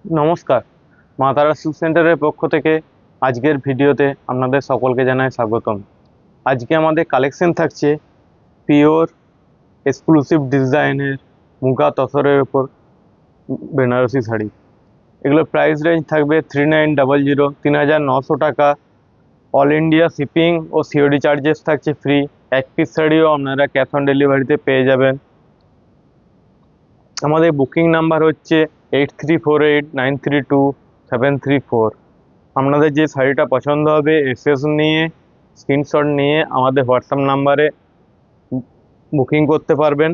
নমস্কার। মা তারা সিল্ক সেন্টারের পক্ষ থেকে আজকের ভিডিওতে আপনাদের সকলকে জানাই স্বাগতম। আজকে আমাদের কালেকশন থাকছে পিওর এক্সক্লুসিভ ডিজাইনের মুগা তসরের ওপর বেনারসি শাড়ি। এগুলোর প্রাইস রেঞ্জ থাকবে 3900 3900 টাকা। অল ইন্ডিয়া শিপিং ও সিওডি চার্জেস থাকছে ফ্রি। এক পিস শাড়িও আপনারা ক্যাশ অন ডেলিভারিতে পেয়ে যাবেন। আমাদের বুকিং নাম্বার হচ্ছে 8348932734। আপনাদের যে শাড়িটা পছন্দ হবে এসএস নিয়ে স্ক্রিনশট নিয়ে আমাদের হোয়াটসঅ্যাপ নাম্বারে বুকিং করতে পারবেন।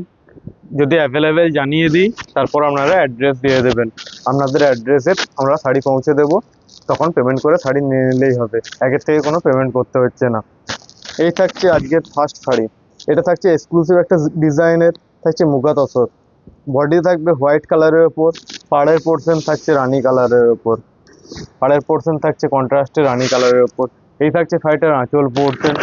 যদি অ্যাভেলেবেল জানিয়ে দিই তারপর আপনারা অ্যাড্রেস দিয়ে দেবেন। আপনাদের অ্যাড্রেসে আমরা শাড়ি পৌঁছে দেবো, তখন পেমেন্ট করে শাড়ি নিয়ে নিলেই হবে। আগের থেকে কোনো পেমেন্ট করতে হচ্ছে না। এই থাকছে আজকের ফার্স্ট শাড়ি। এটা থাকছে এক্সক্লুসিভ একটা ডিজাইনের, থাকছে মুগা তসর। বডি থাকবে হোয়াইট কালারের ওপর, পাড়ের পোর্শন থাকছে রানী কালারের ওপর। পাড়ের পোর্শন থাকছে কন্ট্রাস্টে রানী কালারের ওপর। এই থাকছে শাড়িটার আঁচল পোর্শন।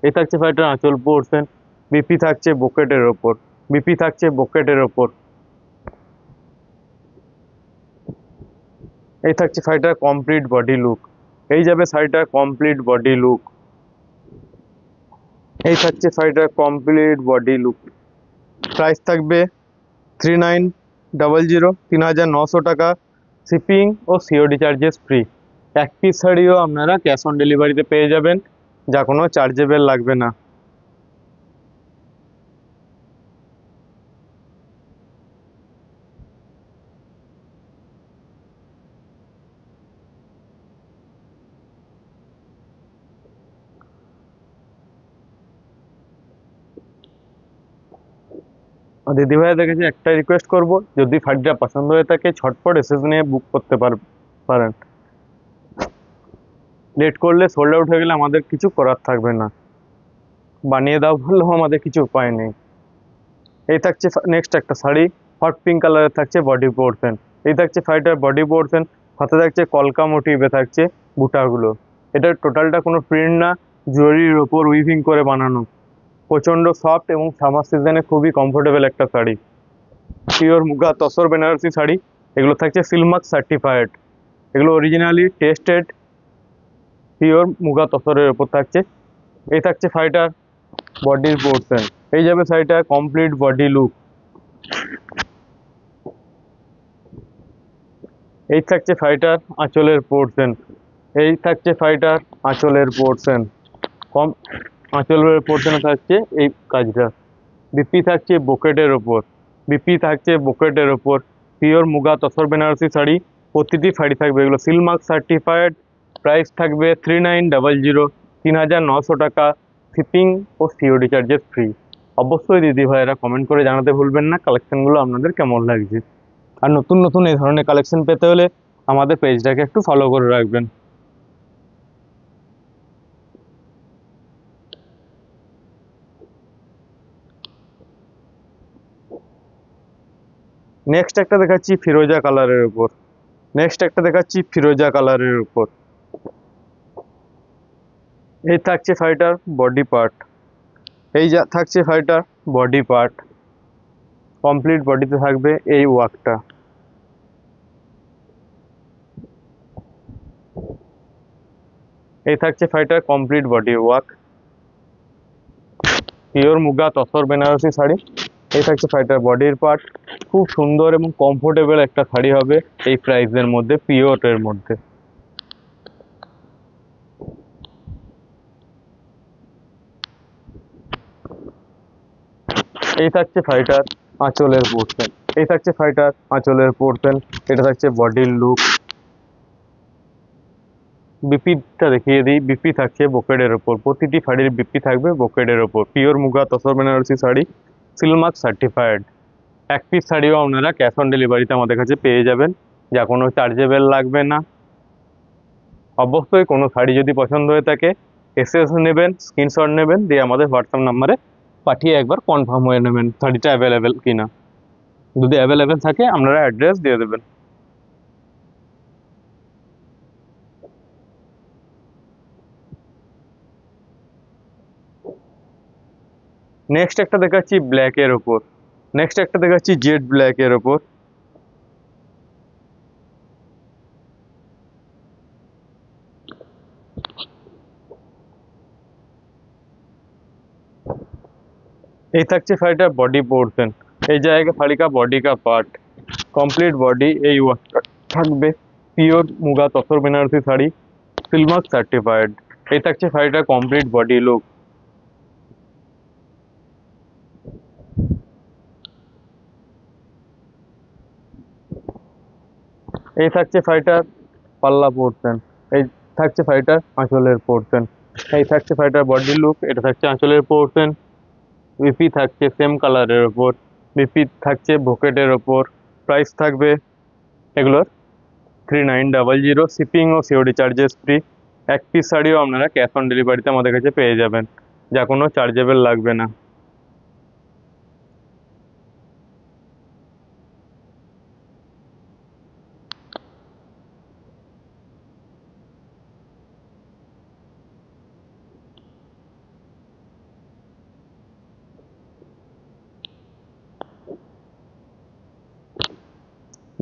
এই থাকছে শাড়িটার আঁচল পোর্শন। বিপি থাকছে বকেটের ওপর। বিপি থাকছে বকেটের ওপর। এই থাকছে শাড়িটার কমপ্লিট বডি লুক। এই যাবে শাড়িটার কমপ্লিট বডি লুক। এই থাকছে শাড়িটার কমপ্লিট বডি লুক। প্রাইস থাকবে 3900 3900 টাকা। শিপিং ও সিওডি চার্জেস ফ্রি। এক পিস শাড়িও আপনারা ক্যাশ অন ডেলিভারিতে পেয়ে যাবেন, যা কোনো চার্জেবল লাগবে না। আর দিদিভাইদের কাছে একটা রিকোয়েস্ট করব, যদি শাড়িটা পছন্দ হয়ে থাকে ঝটপট এসএস নিয়ে বুক করতে পারেন। লেট করলে সোল্ড আউট হয়ে গেলে আমাদের কিছু করার থাকবে না। বানিয়ে দাও বললেও আমাদের কিছু উপায় নেই। এই থাকছে নেক্সট একটা শাড়ি। হট পিঙ্ক কালারের থাকছে বডি পোর্শন। এই থাকছে শাড়িটার বডি পোর্শন। হাতে থাকছে কলকা মোটিভে থাকছে বুটাগুলো। এটা টোটালটা কোনো প্রিন্ট না, জরির ওপর উইভিং করে বানানো। প্রচণ্ড সফট এবং সামার সিজনে খুবই কমফোর্টেবল একটা শাড়ি। পিওর মুগা তসর বেনারসি শাড়ি। এগুলো থাকছে সিলমার্ক সার্টিফাইড। এগুলো অরিজিনালি টেস্টেড পিওর মুগা তসরের ওপর থাকছে। এই থাকছে শাড়িটার বডির পোর্শন। এই যাবে শাড়িটার কমপ্লিট বডি লুক। এই থাকছে শাড়িটার আঁচলের পোর্শন। এই থাকছে শাড়িটার আঁচলের পোর্শন। কম আঁচলের পোর্শনে থাকছে এই কাজটা। বিপি থাকছে বকেটের ওপর। বিপি থাকছে বকেটের ওপর। পিওর মুগা তসর বেনারসি শাড়ি। প্রতিটি শাড়ি থাকবে এগুলো সিলমার্ক সার্টিফাইড। প্রাইস থাকবে 3900 3900 টাকা। শিপিং ও সিওডি চার্জেস ফ্রি। অবশ্যই দিদি ভাইয়েরা কমেন্ট করে জানাতে ভুলবেন না কালেকশনগুলো আপনাদের কেমন লাগছে। আর নতুন নতুন এই ধরনের কালেকশন পেতে হলে আমাদের পেজটাকে একটু ফলো করে রাখবেন। নেক্সট একটা দেখাচ্ছি ফিরোজা কালারের উপর। নেক্সট একটা দেখাচ্ছি ফিরোজা কালারের উপর। এই থাকছে শাড়িটার বডি পার্ট। এই যা থাকছে শাড়িটার বডি পার্ট। কমপ্লিট বডিতে থাকবে এই ওয়ার্কটা। এই থাকছে শাড়িটার complete body work. Pure muga tussar Banarasi sari. এই থাকছে শাড়িটার বডির পার্ট। খুব সুন্দর এবং কমফোর্টেবল একটা শাড়ি হবে এই প্রাইসের মধ্যে, পিওরের মধ্যে। এই থাকছে শাড়িটার আঁচলের পোর্শন। এই থাকছে শাড়িটার আঁচলের পোর্শন। এটা থাকছে বডির লুক। বিপিটা দেখিয়ে দিই। বিপি থাকছে বোকেডের ওপর। প্রতিটি শাড়ির বিপি থাকবে বোকেডের ওপর। Pure muga tussar Banarasi sari, silk mark certified. এক পিস শাড়িও আপনারা ক্যাশ অন ডেলিভারিতে আমাদের কাছে পেয়ে যাবেন, যা কোনো চার্জেবল লাগবে না। অবশ্যই কোনো শাড়ি যদি পছন্দ হয়ে থাকে এসএস নেবেন, স্ক্রিনশট নেবেন, দিয়ে আমাদের হোয়াটসঅ্যাপ নাম্বারে পাঠিয়ে একবার কনফার্ম হয়ে নেবেন শাড়িটা অ্যাভেলেবেল কিনা। যদি অ্যাভেলেবেল থাকে আপনারা অ্যাড্রেস দিয়ে দেবেন। নেক্সট একটা দেখাচ্ছি ব্ল্যাকের ওপর। নেক্সট একটা দেখাচ্ছি জেড ব্ল্যাকের ওপর। এই থাকছে শাড়িটার বডি পোর্শন। এই জায়গা শাড়ি কা বডি কা পার্ট, কমপ্লিট বডি এই ওয়ার্কটা থাকবে। Pure muga tussar Banarasi sari, silk mark certified. এই থাকছে শাড়িটার কমপ্লিট বডি লুক। এই থাকছে শাড়িটার পাল্লা পোর্শন। এই থাকছে শাড়িটার আঁচলের পোর্শন। এই থাকছে শাড়িটার বডি লুক। এটা থাকছে আঁচলের পোর্শন। বিপি থাকছে সেম কালারের ওপর, বিপি থাকছে ব্রোকেটের ওপর। প্রাইস থাকবে এগুলোর 3900। শিপিং ও সিওডি চার্জেস ফ্রি। এক পিস শাড়িও আপনারা ক্যাশ অন ডেলিভারিতে আমাদের কাছে পেয়ে যাবেন, যা কোনো চার্জেবল লাগবে না।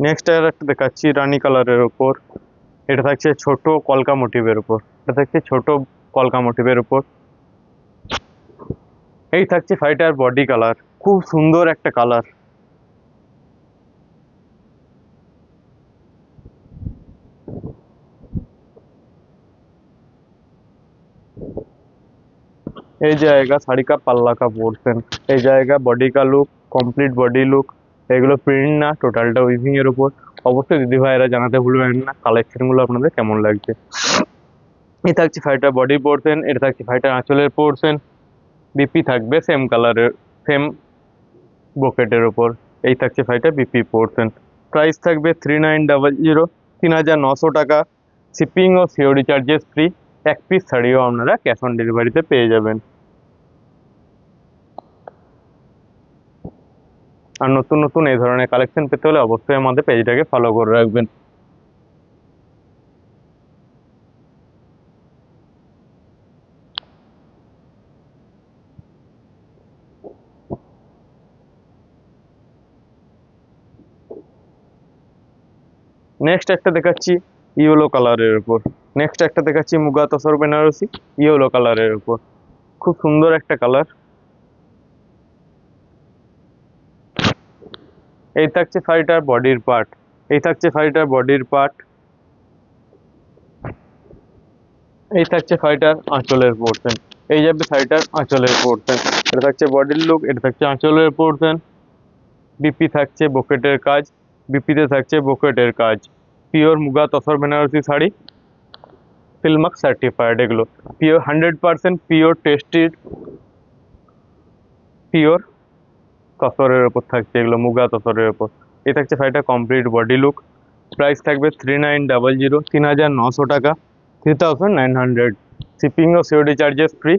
নেক্সট আর একটা দেখাচ্ছি রানী কালারের ওপর। এটা থাকছে ছোট কলকা মোটিভের উপর। এটা থাকছে ছোট কলকা মোটিভের উপর। এই থাকছে শাড়িটার বডি কালার, খুব সুন্দর একটা কালার। এই জায়গা শাড়ি কা পাল্লা কা পোর্শন। এই জায়গা বডি কা লুক, কমপ্লিট বডি লুক। এগুলো প্রিন্ট না, টোটালটা উইভিং এর উপর। অবশ্যই দিদি ভাইয়েরা জানাতে ভুলবেন না কালেকশন গুলো আপনাদের কেমন লাগছে। এই থাকছে শাড়িটার বডি পোর্শন। এটা থাকছে শাড়িটার আঁচলের পোর্শন। বিপি থাকবে সেম কালারের, সেম ব্রোকেটের ওপর। এই থাকছে শাড়িটা বিপি পোর্শন। প্রাইস থাকবে 3900, 3900 টাকা। শিপিং ও সিওডি চার্জেস ফ্রি। এক পিস শাড়িও আপনারা ক্যাশ অন ডেলিভারিতে পেয়ে যাবেন। আর নতুন নতুন এই ধরনের কালেকশন পেতে হলে অবশ্যই আমাদের পেজটাকে ফলো করে রাখবেন। নেক্সট একটা দেখাচ্ছি ইয়েলো কালারের উপর। নেক্সট একটা দেখাচ্ছি মুগা তসর বেনারসি, ইয়েলো কালারের উপর। খুব সুন্দর একটা কালার। এই থাকছে শাড়িটার বডির পার্ট। এই থাকছে শাড়িটার বডির পার্ট। এই থাকছে শাড়িটার আঁচলের পোর্শন। এই যাবে শাড়িটার আঁচলের পোর্শন। এটা থাকছে বডির লুক, এটা থাকছে আঁচলের পোর্শন। বিপি থাকছে বকেটের কাজ, বিপিতে থাকছে বকেটের কাজ। Pure muga tussar Banarasi sari, silk mark certified. এগুলো পিওর 100% পিওর টেস্টিড পিওর তসরের ওপর থাকছে, এগুলো মুগা তসরের ওপর। এই থাকছে শাড়িটা কমপ্লিট বডি লুক। প্রাইস থাকবে 3900, 3900 টাকা, 3900। শিপিং ও সিওডি চার্জেস ফ্রি।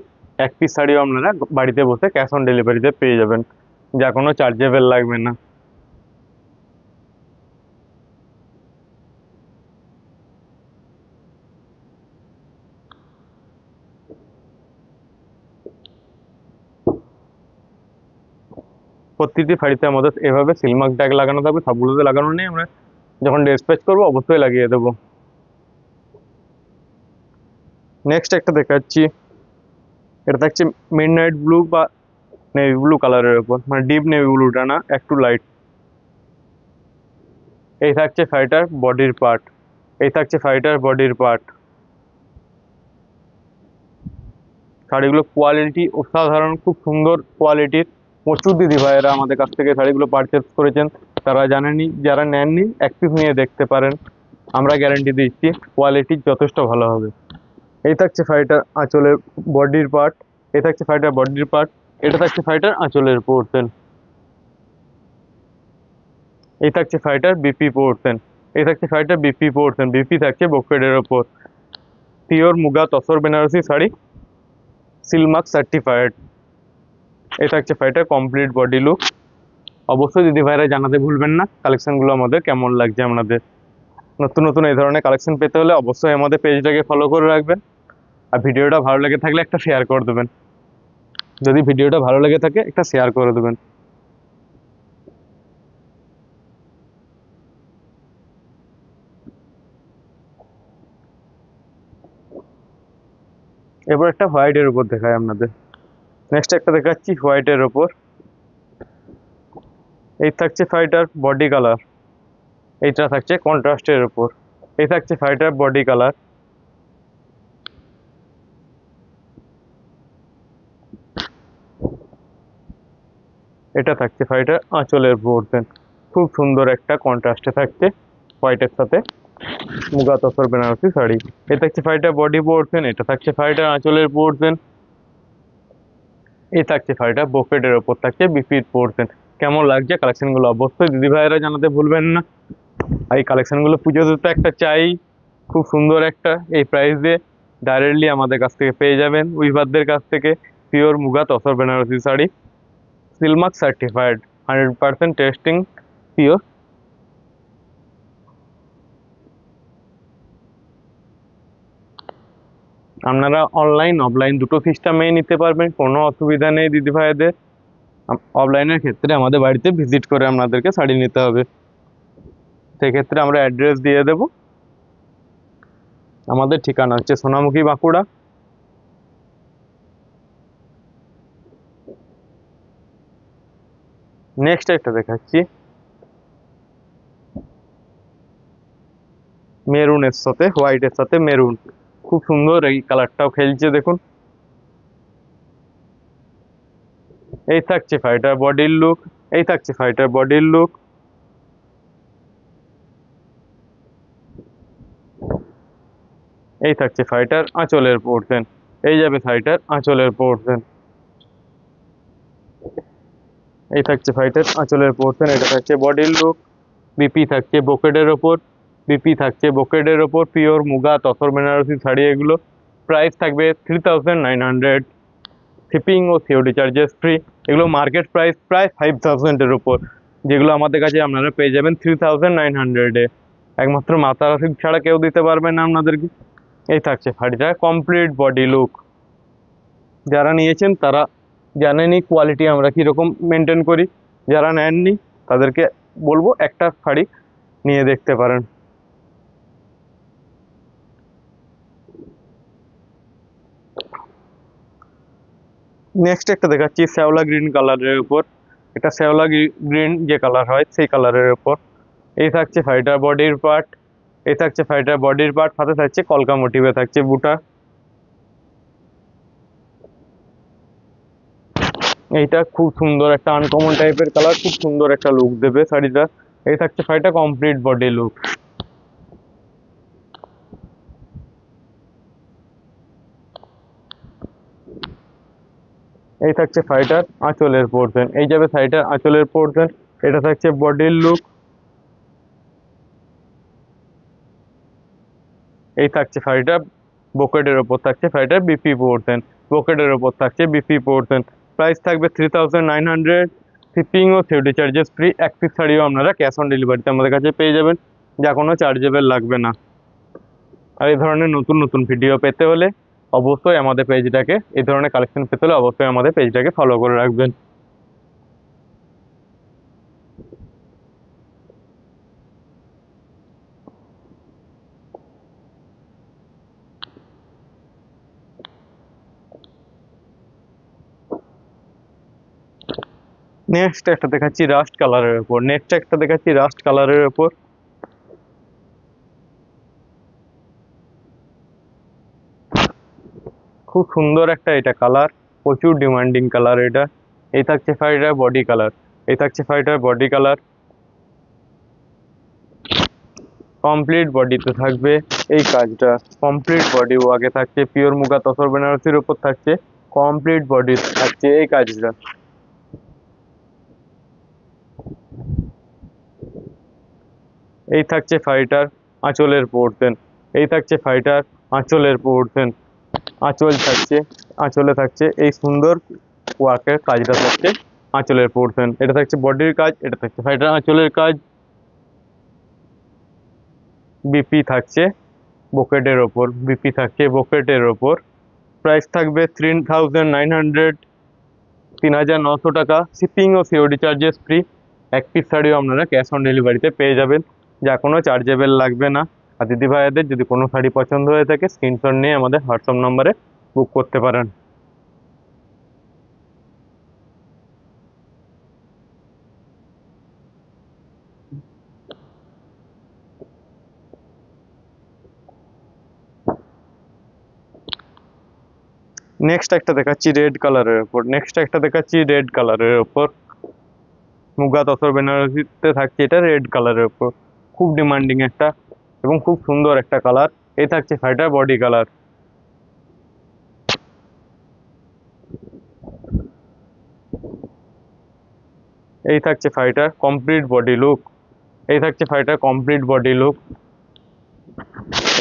এক পিস শাড়িও আপনারা বাড়িতে বসে ক্যাশ অন ডেলিভারিতে পেয়ে যাবেন, যা কোনো চার্জেবল লাগবে না। প্রতিটি শাড়িতে আমাদের এভাবে সিলমার্ক ট্যাগ লাগানো থাকবে, সবগুলোতে লাগানো নেই। আমরা যখন ডিসপ্যাচ করবো অবশ্যই লাগিয়ে দেবো। নেক্সট একটা দেখাচ্ছি। এটা থাকছে মিড নাইট ব্লু বা নেভি ব্লু কালারের উপর, মানে ডিপ নেভি ব্লুটা না, একটু লাইট। এই থাকছে শাড়িটার বডির পার্ট। এই থাকছে শাড়িটার বডির পার্ট। শাড়িগুলো কোয়ালিটি অসাধারণ, খুব সুন্দর কোয়ালিটির। প্রচুর দিদি ভাইয়েরা আমাদের কাছ থেকে শাড়িগুলো পারচেস করেছেন, তারা জানেনই। যারা নেননি এক পিস নিয়ে দেখতে পারেন, আমরা গ্যারান্টি দিচ্ছি কোয়ালিটি যথেষ্ট ভালো হবে। এই থাকছে শাড়িটার আঁচলের বডির পার্ট। এই থাকছে শাড়িটার বডির পার্ট। এটা থাকছে শাড়িটার আঁচলের পোর্শন। এই থাকছে শাড়িটার বিপি পোর্শন। এই থাকছে শাড়িটার বিপি পোর্শন। বিপি থাকছে ব্রোকেডের ওপর। Pure muga tussar Banarasi sari, silk mark certified. এই থাকছে শাড়িটার কমপ্লিট বডি লুক। অবশ্যই দিদি ভাইরা জানাতে ভুলবেন না কালেকশনগুলো আমাদের কেমন লাগছে আপনাদের। নতুন নতুন এই ধরনের কালেকশন পেতে হলে অবশ্যই আমাদের পেজটাকে ফলো করে রাখবেন। আর ভিডিওটা ভালো লেগে থাকলে একটা শেয়ার করে দেবেন। যদি ভিডিওটা ভালো লেগে থাকে একটা শেয়ার করে দেবেন। এবার একটা হোয়াইটের উপর দেখায় আপনাদের। নেক্সট একটা দেখাচ্ছি হোয়াইটের ওপর। এই থাকছে শাড়িটার বডি কালার, এইটা থাকছে কন্ট্রাস্টের উপর। এই থাকছে শাড়িটার বডি কালার। এটা থাকছে শাড়িটার আঁচলের পোর্শন, খুব সুন্দর একটা কন্ট্রাস্টে থাকছে হোয়াইটের সাথে মুগা তসর বেনারসি শাড়ি। এটা থাকছে শাড়িটার বডি পোর্শন, এটা থাকছে শাড়িটার আঁচলের পোর্শন। এই থাকছে শাড়িটা ব্রোকেডের ওপর থাকছে বিপির পোর্শন। কেমন লাগছে কালেকশনগুলো অবশ্যই দিদি ভাইয়েরা জানাতে ভুলবেন না। আর এই কালেকশনগুলো পুজোতে তো একটা চাই, খুব সুন্দর একটা এই প্রাইসে ডাইরেক্টলি আমাদের কাছ থেকে পেয়ে যাবেন উইভারদের কাছ থেকে। Pure muga tussar Banarasi sari, silk mark certified, 100% testing pure. আপনারা অনলাইন অফলাইন দুটো সিস্টেমেই নিতে পারবেন, কোনো অসুবিধা নেই দিদি ভাইদের। অফলাইনের ক্ষেত্রে আমাদের বাড়িতে ভিজিট করে আপনাদেরকে শাড়ি নিতে হবে, সেক্ষেত্রে আমরা অ্যাড্রেস দিয়ে দেব। আমাদের ঠিকানা হচ্ছে সোনামুখী, বাঁকুড়া। নেক্সট একটা দেখাচ্ছি মেরুনের সাথে হোয়াইটের সাথে মেরুন, খুব সুন্দর এই কালারটাও খেলছে দেখুন। এই থাকছে শাড়িটার বডির লুক, এই থাকছে শাড়িটার বডির লুক। এই থাকছে শাড়িটার আঁচলের পোর্শন, এই যাবে শাড়িটার আঁচলের পোর্শন। এই থাকছে শাড়িটার আঁচলের পোর্শন, এটা থাকছে বডির লুক। বিপি থাকছে ব্রোকেডের ওপর, বিপি থাকছে ব্রোকেডের ওপর, পিওর মুগা তসর বেনারসি শাড়ি এগুলো। প্রাইস থাকবে 3900, শিপিং ও সিওডি চার্জেস ফ্রি। এগুলো মার্কেট প্রাইস প্রায় 5000-এর উপর, যেগুলো আমাদের কাছে আপনারা পেয়ে যাবেন 3900-এ। একমাত্র মাতা রাশি ছাড়া কেউ দিতে পারবে না আপনাদেরকে। এই থাকছে শাড়িটা কমপ্লিট বডি লুক। যারা নিয়েছেন তারা জানেনই কোয়ালিটি আমরা কীরকম মেনটেন করি, যারা নেননি তাদেরকে বলবো একটা শাড়ি নিয়ে দেখতে পারেন। নেক্সট একটা দেখাচ্ছি শ্যাওলা গ্রিন কালারের উপর। এটা শ্যাওলা গ্রিন যে কালার হয় সেই কালারের উপর। এই থাকছে শাড়িটার বডির পার্ট, এই থাকছে শাড়িটার বডির পার্ট, সাথে থাকছে কলকা মোটিভে থাকছে বুটা। এইটা খুব সুন্দর একটা আনকমন টাইপের কালার, খুব সুন্দর একটা লুক দেবে শাড়িটা। এই থাকছে শাড়িটা কমপ্লিট বডি লুক। এই থাকছে শাড়িটার আঁচলের পোর্শন, এই যাবে শাড়িটার আঁচলের পোর্শন। এটা থাকছে বডির লুক। এই থাকছে শাড়িটা ব্রোকেডের ওপর থাকছে শাড়িটার বিপি পোর্শন, ব্রোকেডের ওপর থাকছে বিপি পোর্শন। প্রাইস থাকবে 3900, শিপিং ও সিওডি চার্জেস ফ্রি। এক পিস শাড়িও আপনারা ক্যাশ অন ডেলিভারিতে আমাদের কাছে পেয়ে যাবেন, যা কোনো চার্জেবল লাগবে না। আর এই ধরনের নতুন নতুন ভিডিও পেতে হলে অবশ্যই আমাদের পেজটাকে, এই ধরনের কালেকশন পেতে হলে অবশ্যই আমাদের পেজটাকে ফলো করে রাখবেন। নেক্সট একটা দেখাচ্ছি রাস্ট কালারের উপর, নেক্সট একটা দেখাচ্ছি রাস্ট কালারের উপর। খুব সুন্দর একটা এটা কালার, প্রচুর ডিমান্ডিং কালার এটা। এই থাকছে শাড়িটার বডি কালার, এই থাকছে শাড়িটার বডি কালার। কমপ্লিট বডিতে থাকবে এই কাজটা, কমপ্লিট বডি ওয়ার্কে থাকছে, পিওর মুগা তসর বেনারসির উপর থাকছে, কমপ্লিট বডি থাকছে এই কাজটা। এই থাকছে শাড়িটার আঁচলের পোর্শন, এই থাকছে শাড়িটার আঁচলের পোর্শন। আঁচল থাকছে, আঁচলে থাকছে এই সুন্দর ওয়ার্কের কাজটা থাকছে আঁচলের পোর্শন। এটা থাকছে বডির কাজ, এটা থাকছে শাড়িটার আঁচলের কাজ। বিপি থাকছে ব্রোকেডের ওপর, বিপি থাকছে ব্রোকেডের ওপর। প্রাইস থাকবে 3900, 3900 টাকা, শিপিং ও সিওডি চার্জেস ফ্রি। এক পিস শাড়িও আপনারা ক্যাশ অন ডেলিভারিতে পেয়ে যাবেন, যা কোনো চার্জেবল লাগবে না। আর দিদি ভাইয়াদের যদি কোনো শাড়ি পছন্দ হয়ে থাকে স্ক্রিনশট নিয়ে আমাদের হোয়াটসঅ্যাপ নম্বরে বুক করতে পারেন। নেক্সট একটা দেখাচ্ছি রেড কালারের উপর, মুগা তসর বেনারসিতে থাকছে এটা রেড কালারের উপর, খুব ডিমান্ডিং একটা এবং খুব সুন্দর একটা কালার। এই থাকছে শাড়িটার বডি কালার। এই থাকছে শাড়িটার কমপ্লিট বডি লুক। এই থাকছে শাড়িটার কমপ্লিট বডি লুক।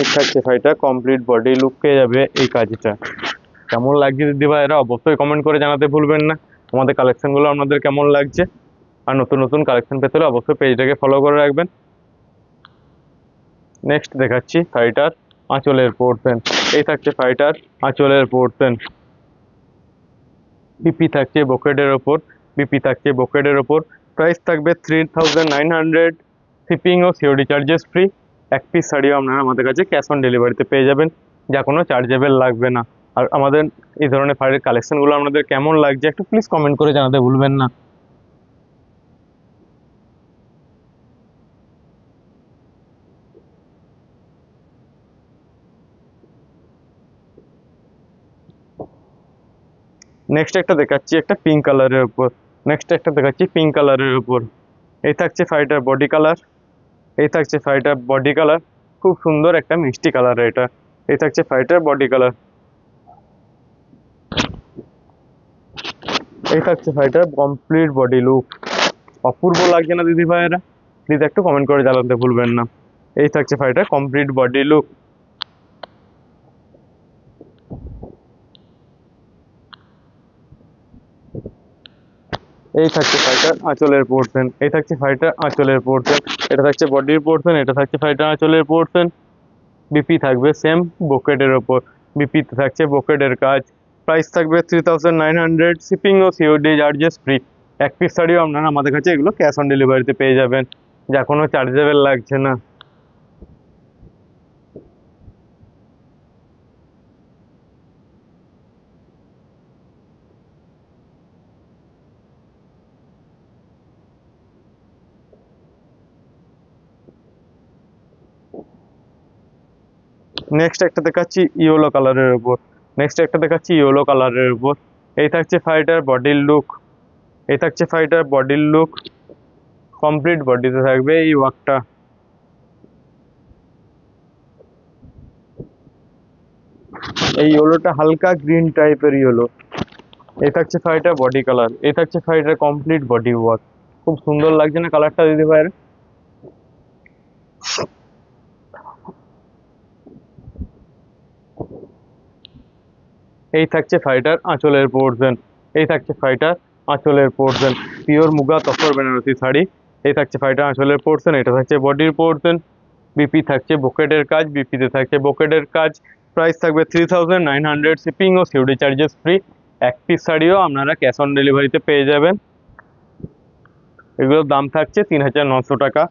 এই থাকছে শাড়িটার কমপ্লিট বডি লুক পেয়ে যাবে এই কাজটা। কেমন লাগছে দিদি ভাইরা অবশ্যই কমেন্ট করে জানাতে ভুলবেন না। আমাদের কালেকশনগুলো আপনাদের কেমন লাগছে, আর নতুন নতুন কালেকশন পেতে হলে অবশ্যই পেজটাকে ফলো করে রাখবেন। নেক্সট দেখাচ্ছি শাড়িটার আঁচলের পোর্শন। এই থাকছে শাড়িটার আঁচলের পোর্শন। বিপি থাকছে ব্রোকেডের ওপর, প্রাইস থাকবে 3900, শিপিং ও সিওডি চার্জেস ফ্রি। এক পিস শাড়িও আপনারা আমাদের কাছে ক্যাশ অন ডেলিভারিতে পেয়ে যাবেন, যা কোনো চার্জেবল লাগবে না। আর আমাদের এই ধরনের শাড়ির কালেকশনগুলো আপনাদের কেমন লাগছে একটু প্লিজ কমেন্ট করে জানাতে ভুলবেন না। নেক্সট একটা দেখাচ্ছি একটা পিঙ্ক কালারের উপর, এই থাকছে শাড়িটার বডি কালার। খুব সুন্দর একটা মিষ্টি কালার এটা। এই থাকছে শাড়িটার বডি কালার। এই থাকছে শাড়িটার কমপ্লিট বডি লুক। অপূর্ব লাগছে না দিদি ভাইয়েরা? প্লিজ একটু কমেন্ট করে জানাতে ভুলবেন না। এই থাকছে শাড়িটার কমপ্লিট বডি লুক। এই থাকছে শাড়িটার আঁচলের পোর্শন। এটা থাকছে বডির পোর্শন, এটা থাকছে শাড়িটার আঁচলের পোর্শন। বিপি থাকবে সেম ব্রোকেডের ওপর, বিপিতে থাকছে ব্রোকেডের কাজ। প্রাইস থাকবে 3900, শিপিং ও সিওডি চার্জেস ফ্রি। এক পিস শাড়িও আপনারা আমাদের কাছে এগুলো ক্যাশ অন ডেলিভারিতে পেয়ে যাবেন, যা কোনো চার্জেবল লাগছে না। নেক্সট একটা দেখাচ্ছি ইয়েলো কালারের উপর, এই থাকছে শাড়িটার বডির লুক। কমপ্লিট বডিতে থাকবে এই ওয়ার্কটা। এই ইয়েলোটা হালকা গ্রিন টাইপের ইয়েলো। এই থাকছে শাড়িটার বডি কালার, এই থাকছে শাড়িটার কমপ্লিট বডি ওয়ার্ক। খুব সুন্দর লাগছে না কালারটা দিদি ভাইয়ের? এই থাকছে শাড়িটার আঁচলের পোর্শন। পিওর মুগা তসর বেনারসি শাড়ি। এই থাকছে শাড়িটার আঁচলের পোর্শন, এটা থাকছে বডির পোর্শন। বিপি থাকছে ব্রোকেডের কাজ, প্রাইস থাকবে 3900, শিপিং ও সিওডি চার্জেস ফ্রি। এক পিস শাড়িও আপনারা ক্যাশ অন ডেলিভারিতে পেয়ে যাবেন। এগুলোর দাম থাকছে 3900 টাকা।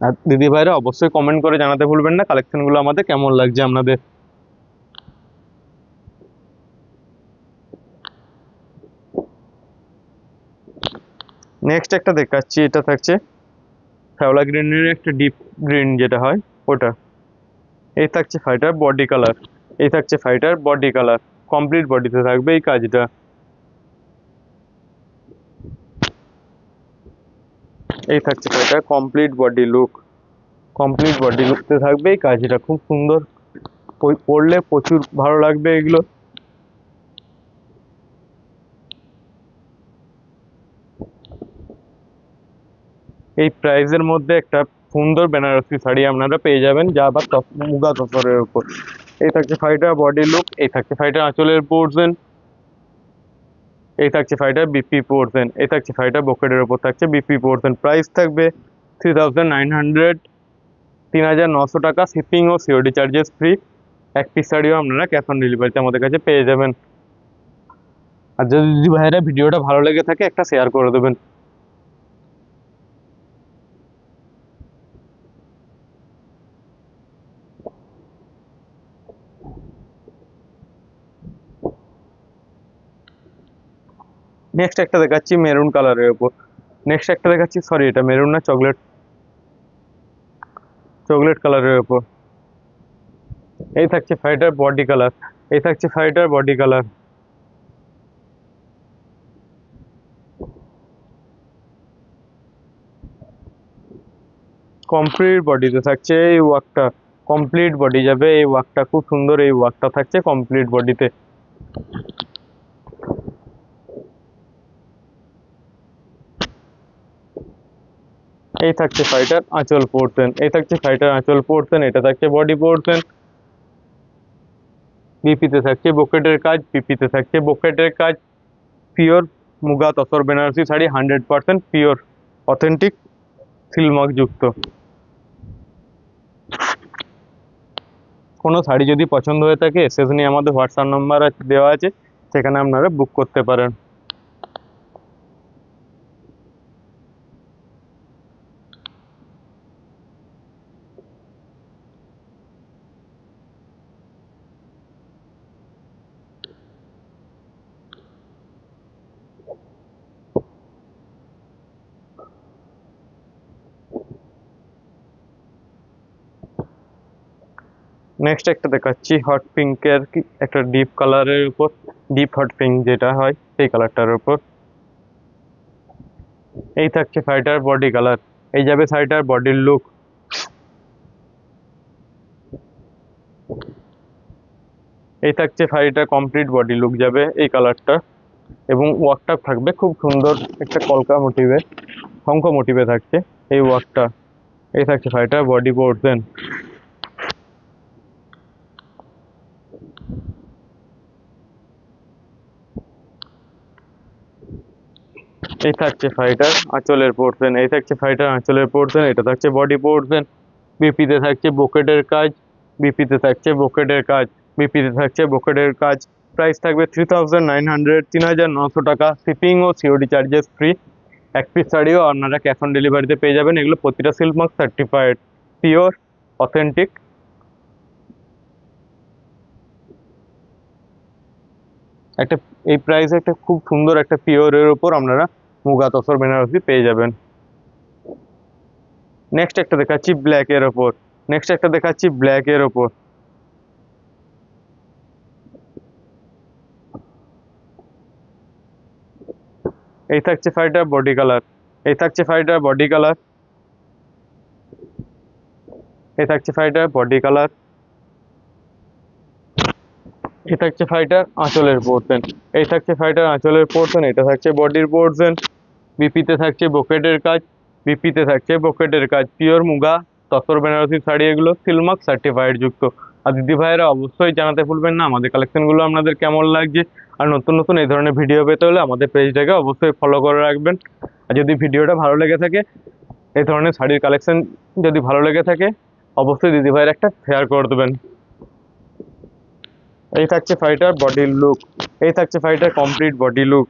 আর দিদি ভাইরা অবশ্যই কমেন্ট করে জানাতে ভুলবেন না কালেকশনগুলো আমাদের কেমন লাগছে আপনাদের। নেক্সট একটা দেখাচ্ছি, এটা থাকছে শ্যাওলা গ্রিনের একটা ডিপ গ্রিন যেটা হয় ওটা। এই থাকছে শাড়িটার বডি কালার, কমপ্লিট বডিতে থাকবে এই কাজটা। এই থাকছে শাড়িটার কমপ্লিট বডি লুকতে থাকবে এই কাজটা, খুব সুন্দর। পরলে প্রচুর ভালো লাগবে এগুলো। এই প্রাইসের মধ্যে একটা সুন্দর বেনারসি শাড়ি আপনারা পেয়ে যাবেন, যা আবার মুগা তসরের উপর। এই থাকছে শাড়িটার বডি লুক, এই থাকছে শাড়িটার আঁচলের পোর্শন, এই থাকছে শাড়িটার বিপি পোর্শন, এই থাকছে শাড়িটার বকেটের উপর থাকছে বিপি পোর্শন। প্রাইস থাকবে 3900, 3900 টাকা, শিপিং ও সিওডি চার্জেস ফ্রি। এক পিস শাড়িও আপনারা ক্যাশ অন ডেলিভারিতে আমাদের কাছে পেয়ে যাবেন। আর যদি দিদি ভাইয়েরা ভিডিওটা ভালো লেগে থাকে একটা শেয়ার করে দেবেন। নেক্সট একটা দেখাচ্ছি মেরুন কালারের উপর, সরি এটা মেরুন না, চকলেট কালারের উপর। এই থাকছে শাড়িটার বডি কালার, এই থাকছে শাড়িটার বডি কালার। কমপ্লিট বডিতে থাকছে এই ওয়ার্কটা, কমপ্লিট বডি যাবে এই ওয়ার্কটা, খুব সুন্দর এই ওয়ার্কটা থাকছে কমপ্লিট বডিতে। এই থাকছে শাড়িটার আঁচল পোর্শন, এই থাকছে শাড়িটার আঁচল পোর্শন, এটা থাকছে বডি পোর্শন। বিপিতে থাকছে বোকেটের কাজ, পিপিতে থাকছে বোকেটের কাজ। Pure muga tussar Banarasi sari, 100% pure authentic silk mark যুক্ত। কোনো শাড়ি যদি পছন্দ হয়ে থাকে এসএস নিয়ে আমাদের হোয়াটসঅ্যাপ নাম্বার দেওয়া আছে, সেখানে আপনারা বুক করতে পারেন। নেক্সট একটা দেখাচ্ছি হট পিঙ্কের একটা ডিপ কালারের উপর, ডিপ হট পিঙ্ক যেটা হয় সেই কালারটার উপর। এই থাকছে শাড়িটার বডি কালার, এই যাবে শাড়িটার বডির লুক। এই থাকছে শাড়িটার কমপ্লিট বডি লুক যাবে এই কালারটা, এবং ওয়ার্কটা থাকবে খুব সুন্দর একটা কলকা মোটিভে, শঙ্খ মোটিভে থাকছে এই ওয়ার্কটা। এই থাকছে শাড়িটার বডি পোর্শন। এই থাকছে শাড়িটার আঁচলের পোর্শন, এই থাকছে শাড়িটার আঁচলের পোর্শন, এটা থাকছে বডি পোর্শন। বিপিতে থাকছে বোকেটের কাজ, বিপিতে থাকছে বোকেটের কাজ, বিপিতে থাকছে বোকেটের কাজ। প্রাইস থাকবে 3900, 3900 টাকা। শিপিং ও সিওডি চার্জেস ফ্রি। এক পিস শাড়িও আপনারা ক্যাশ অন ডেলিভারিতে পেয়ে যাবেন। এগুলো প্রতিটা silk mark certified, pure authentic. একটা এই প্রাইসে একটা খুব সুন্দর একটা পিওরের উপর আপনারা মুগা তসর বেনারসি পেয়ে যাবেন। নেক্সট একটা দেখাচ্ছি ব্ল্যাক এর ওপর, নেক্সট একটা দেখাচ্ছি ব্ল্যাক এর ওপর। এই থাকছে শাড়িটার বডি কালার, এই থাকছে শাড়িটার বডি কালার, এই থাকছে শাড়িটার বডি কালার। এই থাকছে শাড়িটার আঁচলের পোর্শন, এই থাকছে শাড়িটার আঁচলের পোর্শন, এটা থাকছে বডির পোর্শন। বিপিতে থাকছে বোকেটের কাজ, বিপিতে থাকছে বোকেটের কাজ। পিওর মুগা তসর বেনারসি শাড়ি, এগুলো সিলমার্ক সার্টিফাইড যুক্ত। আর দিদি ভাইয়েরা অবশ্যই জানাতে ভুলবেন না আমাদের কালেকশনগুলো আপনাদের কেমন লাগছে। আর নতুন নতুন এই ধরনের ভিডিও পেতে হলে আমাদের পেজটাকে অবশ্যই ফলো করে রাখবেন। আর যদি ভিডিওটা ভালো লেগে থাকে, এই ধরনের শাড়ির কালেকশন যদি ভালো লেগে থাকে, অবশ্যই দিদি ভাইয়ের একটা শেয়ার করে দেবেন। এই থাকছে শাড়িটার বডির লুক, এই থাকছে শাড়িটার কমপ্লিট বডি লুক।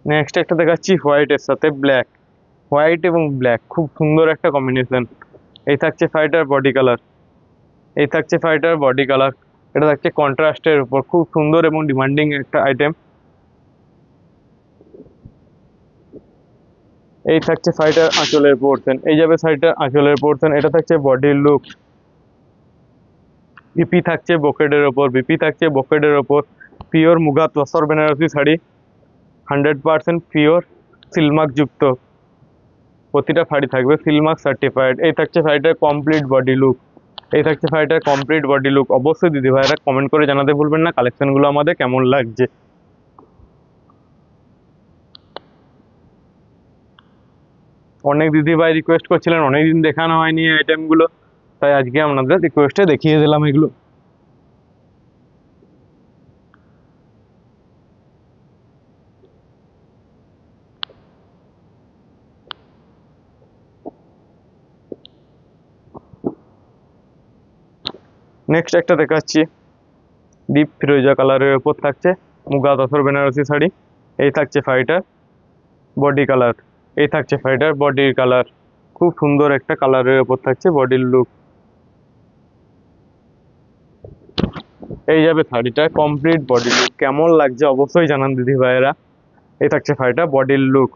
নেক্সট একটা দেখাচ্ছি হোয়াইটের সাথে ব্ল্যাক, হোয়াইট এবং ব্ল্যাক খুব সুন্দর একটা কম্বিনেশন। এই থাকছে শাড়িটার বডি কালার, এই থাকছে শাড়িটার বডি কালার। এটা থাকছে কন্ট্রাস্টের উপর, খুব সুন্দর এবং ডিমান্ডিং একটা আইটেম। এই থাকছে শাড়িটার আঁচলের পোর্শন, এই যাবে শাড়িটার আঁচলের পোর্শন, এটা থাকছে বডির লুক। বিপি থাকছে বোকেটের ওপর, বিপি থাকছে বোকেটের ওপর। Pure muga tussar Banarasi sari, 100% pure silk mark যুক্ত। প্রতিটা শাড়ি থাকবে সিলমার্ক সার্টিফাইড। এই থাকছে শাড়িটার কমপ্লিট বডি লুক, এই থাকছে শাড়িটার কমপ্লিট বডি লুক। অবশ্যই দিদি ভাইরা কমেন্ট করে জানাতে ভুলবেন না কালেকশনগুলো আমাদের কেমন লাগছে। অনেক দিদি ভাই রিকোয়েস্ট করছিলেন, অনেকদিন দেখানো হয়নি এই আইটেমগুলো, তাই আজকে আপনাদের রিকোয়েস্টে দেখিয়ে দিলাম এগুলো। নেক্সট একটা দেখাচ্ছি ডিপ ফিরোজা কালারের উপর থাকছে মুগা তসর বেনারসি শাড়ি। এই থাকছে শাড়িটা, বডি কালার। এই থাকছে শাড়িটার বডির কালার, খুব সুন্দর একটা কালারের উপর থাকছে বডির লুক। এই যাবে শাড়িটা কমপ্লিট বডি লুক, কেমন লাগছে অবশ্যই জানান দিদি ভাইয়েরা। এই থাকছে শাড়িটা বডির লুক।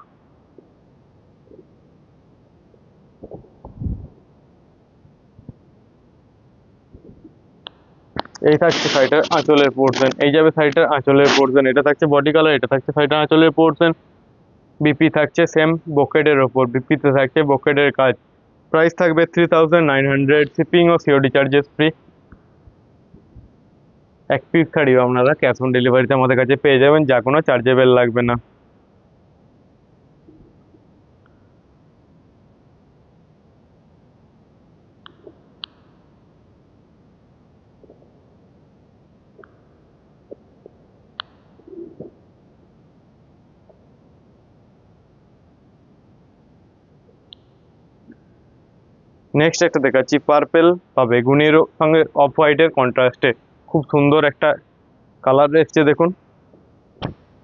এই থাকছে শাড়িটার আঁচলের পোর্শন, এই যাবে শাড়িটার আঁচলের পোর্শন। এটা থাকছে বডি কালার, এটা থাকছে শাড়িটার আঁচলের পোর্শন। বিপি থাকছে সেম ব্রোকেডের ওপর, বিপিতে থাকছে ব্রোকেডের কাজ। প্রাইস থাকবে 3900, শিপিং ও সিওডি চার্জেস ফ্রি। এক পিস শাড়িও আপনারা ক্যাশ অন ডেলিভারিতে আমাদের কাছে পেয়ে যাবেন, যা কোনো চার্জেবল লাগবে না। নেক্সট একটা দেখাচ্ছি পার্পেল বা বেগুনির সঙ্গে অফ হোয়াইটের কন্ট্রাস্টে, খুব সুন্দর একটা কালার এসছে দেখুন।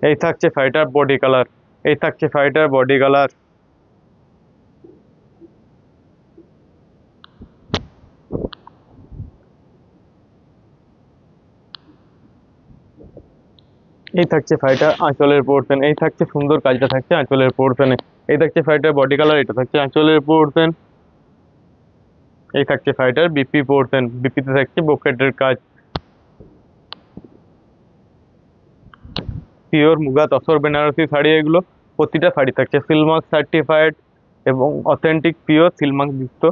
এই থাকছে শাড়িটার বডি কালার, এই থাকছে শাড়িটার বডি কালার। এই থাকছে শাড়িটার আঁচলের পোর্শন, এই থাকছে সুন্দর কাজটা থাকছে আঁচলের পোর্শনে। এই থাকছে শাড়িটার বডি কালার, এটা থাকছে আঁচলের পোর্শন। এই থাকছে শাড়িটার বিপি পোর্শন, বিপিতে থাকছে ব্রোকেডের কাজ। পিওর মুগা তসর বেনারসি শাড়ি এগুলো। প্রতিটা শাড়ি থাকছে সিলমার্ক সার্টিফাইড এবং অথেন্টিক পিওর সিলমার্ক যুক্ত।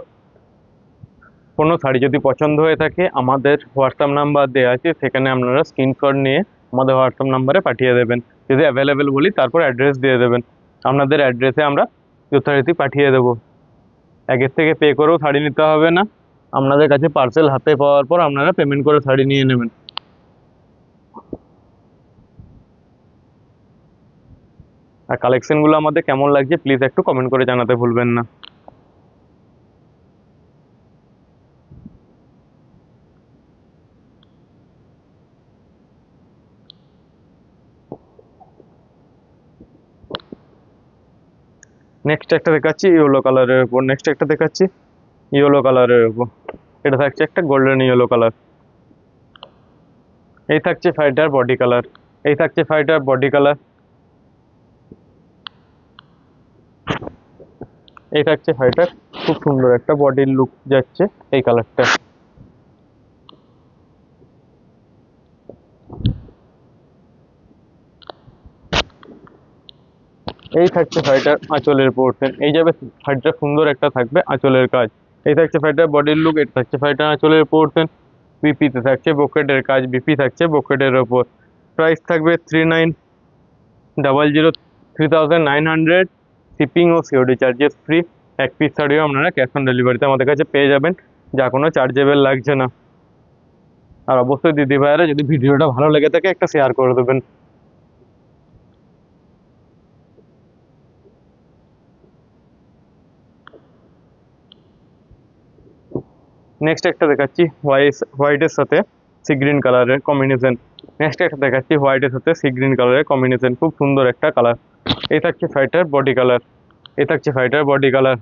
কোনো শাড়ি যদি পছন্দ হয়ে থাকে আমাদের হোয়াটসঅ্যাপ নাম্বার দেওয়া আছে, সেখানে আপনারা স্ক্রিনশট নিয়ে আমাদের হোয়াটসঅ্যাপ নাম্বারে পাঠিয়ে দেবেন। যদি অ্যাভেলেবেল বলি তারপর অ্যাড্রেস দিয়ে দেবেন, আপনাদের অ্যাড্রেসে আমরা যথারীতি পাঠিয়ে দেবো। আগের থেকে পে করেও শাড়ি নিতে হবে না, আপনাদের কাছে পার্সেল হাতে পাওয়ার পর আপনারা পেমেন্ট করে শাড়ি নিয়ে নেবেন। আর কালেকশনগুলো আমাদের কেমন লাগছে প্লিজ একটু কমেন্ট করে জানাতে ভুলবেন না। নেক্সট একটা দেখাচ্ছি ইয়েলো কালারের উপর, নেক্সট একটা দেখাচ্ছি ইয়েলো কালারের উপর। এটা থাকছে একটা গোল্ডেন ইয়েলো কালার। এই থাকছে শাড়িটার বডি কালার, এই থাকছে শাড়িটার বডি কালার। এই থাকছে শাড়িটার খুব সুন্দর একটা বডির লুক যাচ্ছে এই কালারটা। এই থাকছে শাড়িটার আঁচলের পোর্শন, এই যাবে শাড়িটা সুন্দর একটা থাকবে আঁচলের কাজ। এই থাকছে শাড়িটার বডির লুক, এটা থাকছে শাড়িটার আঁচলের পোর্শন। বিপিতে থাকছে ব্রোকেডের কাজ, বিপি থাকছে ব্রোকেডের ওপর। প্রাইস থাকবে 3900, শিপিং ও সিওডি চার্জেস ফ্রি। এক পিস শাড়িও আপনারা ক্যাশ অন ডেলিভারিতে আমাদের কাছে পেয়ে যাবেন, যা কোনো চার্জেবল লাগছে না। আর অবশ্যই দিদি ভাইয়েরা যদি ভিডিওটা ভালো লেগে থাকে একটা শেয়ার করে দেবেন। নেক্সট একটা দেখাচ্ছি হোয়াইটের সাথে সি গ্রিন কালারের কম্বিনেশন। নেক্সট একটা দেখাচ্ছি হোয়াইটের সাথে সি গ্রিন কালারের কম্বিনেশন, খুব সুন্দর একটা কালার। এই থাকছে শাড়িটার বডি কালার, এই থাকছে শাড়িটার বডি কালার।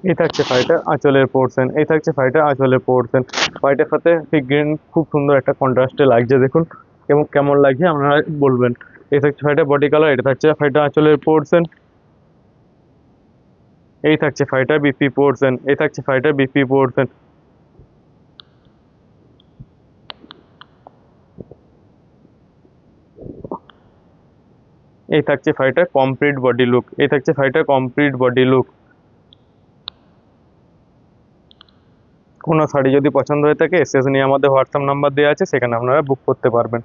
এই থাকছে শাড়িটার আঁচলের পোর্শন, এই থাকছে শাড়িটার আঁচলের পোর্শন। হোয়াইটের সাথে সি গ্রিন খুব সুন্দর একটা কন্ট্রাস্টে লাগছে দেখুন, এবং কেমন লাগছে আপনারা বলবেন। এই থাকছে শাড়িটার বডি কালার, এটা থাকছে শাড়িটার আঁচলের পোর্শন। এই থাকছে শাড়িটার বিপি পোর্শন, এই থাকছে শাড়িটার বিপি পোর্শন। এই থাকছে শাড়িটার কমপ্লিট বডি লুক, এই থাকছে শাড়িটার কমপ্লিট বডি লুক। কোনো শাড়ি যদি পছন্দ হয়ে থাকে এসএস নিয়ে আমাদের হোয়াটসঅ্যাপ নাম্বার দেওয়া আছে, সেখানে আপনারা বুক করতে পারবেন।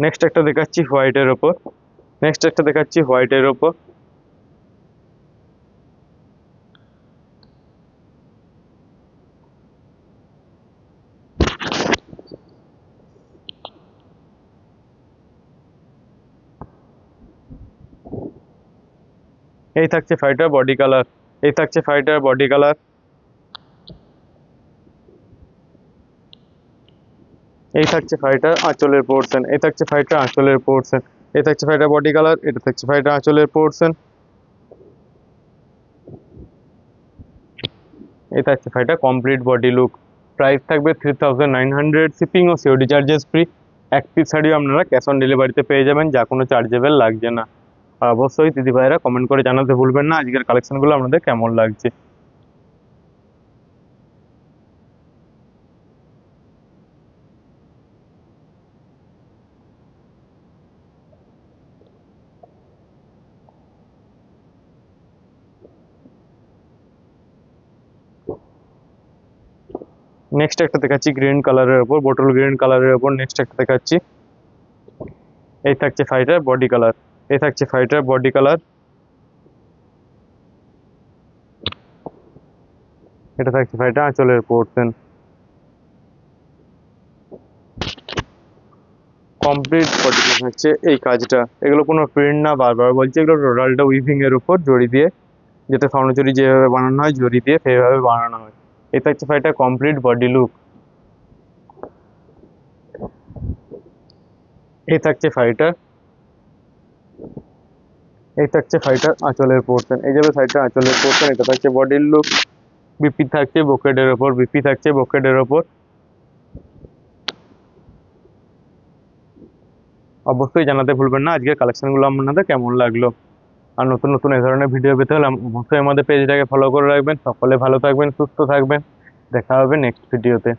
নেক্সট একটা দেখাচ্ছি হোয়াইটের ওপর, নেক্সট একটা দেখাচ্ছি হোয়াইটের ওপর। এই থাকছে শাড়িটার বডি কালার, এই থাকছে শাড়িটার বডি কালার। এই থাকছে শাড়িটার আঁচলের পোর্শন, এই থাকছে শাড়িটার আঁচলের পোর্শন, এই থাকছে শাড়িটার বডি কালার, এটা থাকছে শাড়িটার আঁচলের পোর্শন, এই থাকছে শাড়িটার কমপ্লিট বডি লুক। প্রাইস থাকবে 3900, শিপিং ও সিওডি চার্জেস ফ্রি। এক পিস শাড়িও আপনারা ক্যাশ অন ডেলিভারিতে পেয়ে যাবেন, যা কোনো চার্জেবল লাগছে না। আর অবশ্যই দিদিভাইরা কমেন্ট করে জানাতে ভুলবেন না আজকের কালেকশনগুলো আপনাদের কেমন লাগছে। নেক্সট একটা দেখাচ্ছি গ্রিন কালারের ওপর, বটল গ্রিন কালারের ওপর নেক্সট একটা দেখাচ্ছি। এই থাকছে শাড়িটার বডি কালার, এই থাকছে শাড়িটার বডি কালার, এটা থাকছে শাড়িটা আঁচলের পোর্শন। কমপ্লিট বডি হচ্ছে এই কাজটা, এগুলো কোনো প্রিন্ট না, বারবার বলছি, এগুলো টোটালটা উইভিং এর উপর জড়ি দিয়ে, যেটা স্বর্ণচুরি যেভাবে বানানো হয় জড়ি দিয়ে সেইভাবে বানানো হয়। এই থাকছে শাড়িটা কমপ্লিট বডি লুক। এই থাকছে শাড়িটা, এই থাকছে শাড়িটার আঁচলের পোর্শন, এই যাবে শাড়িটার আঁচলের পোর্শন, এটা থাকছে বডির লুক। বিপি থাকছে ব্রোকেডের ওপর, বিপি থাকছে ব্রোকেডের ওপর। অবশ্যই জানাতে ভুলবেন না আজকের কালেকশনগুলো আপনাদের কেমন লাগলো। আর নতুন নতুন এই ধরনের ভিডিও পেতে হলে অবশ্যই আমাদের পেজটাকে ফলো করে রাখবেন। সকলে ভালো থাকবেন, সুস্থ থাকবেন, দেখা হবে নেক্সট ভিডিওতে।